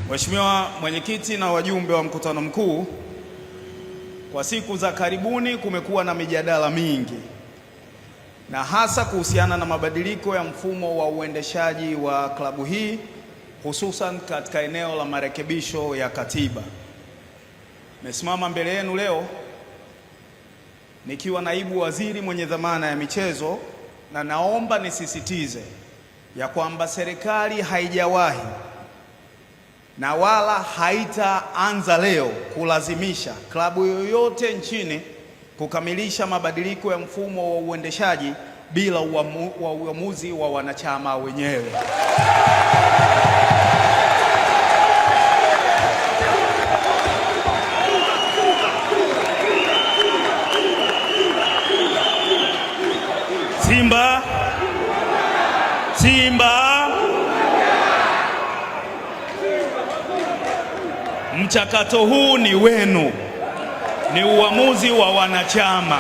Mheshimiwa Mwenyekiti na wajumbe wa mkutano mkuu, kwa siku za karibuni kumekuwa na mijadala mingi na hasa kuhusiana na mabadiliko ya mfumo wa uendeshaji wa klabu hii, hususan katika eneo la marekebisho ya katiba. Nimesimama mbele yenu leo nikiwa naibu waziri mwenye dhamana ya michezo, na naomba nisisitize ya kwamba serikali haijawahi na wala haitaanza leo kulazimisha klabu yoyote nchini kukamilisha mabadiliko ya mfumo wa uendeshaji bila uamuzi wa wanachama wenyewe. Simba! Simba! Mchakato huu ni wenu, ni uamuzi wa wanachama,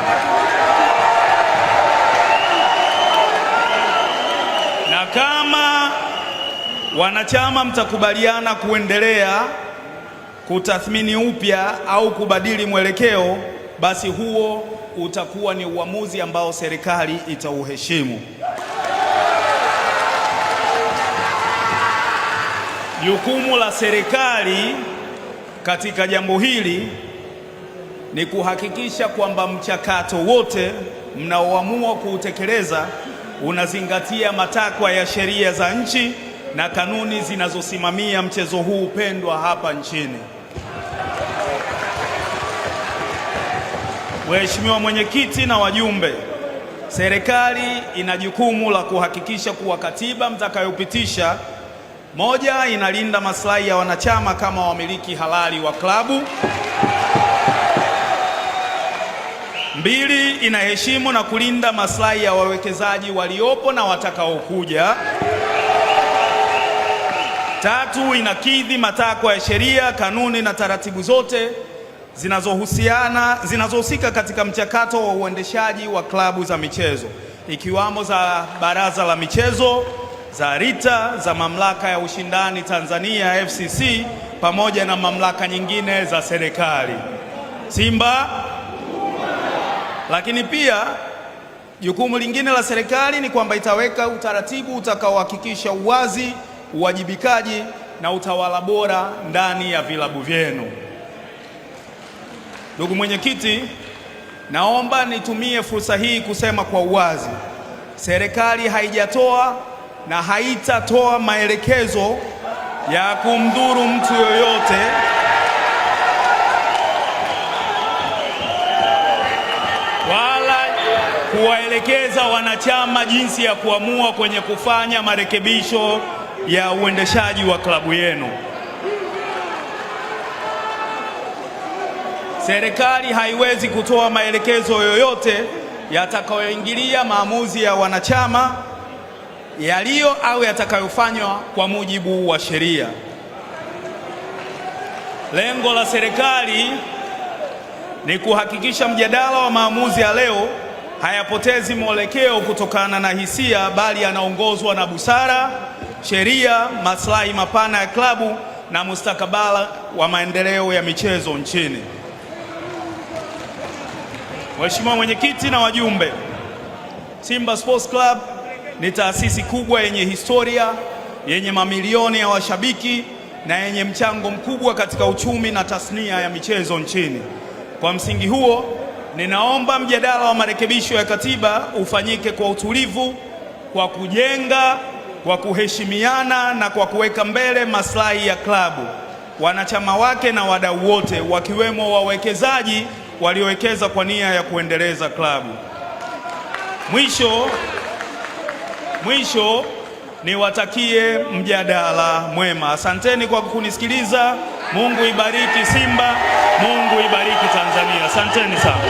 na kama wanachama mtakubaliana kuendelea kutathmini upya au kubadili mwelekeo, basi huo utakuwa ni uamuzi ambao serikali itauheshimu. Jukumu la serikali katika jambo hili ni kuhakikisha kwamba mchakato wote mnaoamua kuutekeleza unazingatia matakwa ya sheria za nchi na kanuni zinazosimamia mchezo huu pendwa hapa nchini. Mheshimiwa Mwenyekiti na wajumbe, serikali ina jukumu la kuhakikisha kuwa katiba mtakayopitisha, moja, inalinda maslahi ya wanachama kama wamiliki halali wa klabu; mbili, inaheshimu na kulinda maslahi ya wawekezaji waliopo na watakaokuja; tatu, inakidhi matakwa ya sheria, kanuni na taratibu zote zinazohusika katika mchakato wa uendeshaji wa klabu za michezo, ikiwamo za Baraza la Michezo, za RITA, za Mamlaka ya Ushindani Tanzania FCC, pamoja na mamlaka nyingine za serikali. Simba! Lakini pia jukumu lingine la serikali ni kwamba itaweka utaratibu utakaohakikisha uwazi, uwajibikaji na utawala bora ndani ya vilabu vyenu. Ndugu Mwenyekiti, naomba nitumie fursa hii kusema kwa uwazi, serikali haijatoa na haitatoa maelekezo ya kumdhuru mtu yoyote wala kuwaelekeza wanachama jinsi ya kuamua kwenye kufanya marekebisho ya uendeshaji wa klabu yenu. Serikali haiwezi kutoa maelekezo yoyote yatakayoingilia maamuzi ya wanachama yaliyo au yatakayofanywa kwa mujibu wa sheria. Lengo la serikali ni kuhakikisha mjadala wa maamuzi ya leo hayapotezi mwelekeo kutokana na hisia, bali yanaongozwa na busara, sheria, maslahi mapana ya klabu na mustakabali wa maendeleo ya michezo nchini. Mheshimiwa Mwenyekiti na wajumbe, Simba Sports Club ni taasisi kubwa yenye historia, yenye mamilioni ya washabiki na yenye mchango mkubwa katika uchumi na tasnia ya michezo nchini. Kwa msingi huo, ninaomba mjadala wa marekebisho ya katiba ufanyike kwa utulivu, kwa kujenga, kwa kuheshimiana na kwa kuweka mbele maslahi ya klabu, wanachama wake na wadau wote, wakiwemo wawekezaji waliowekeza kwa nia ya kuendeleza klabu. Mwisho niwatakie mjadala mwema. Asanteni kwa kunisikiliza. Mungu ibariki Simba, Mungu ibariki Tanzania. Asanteni sana.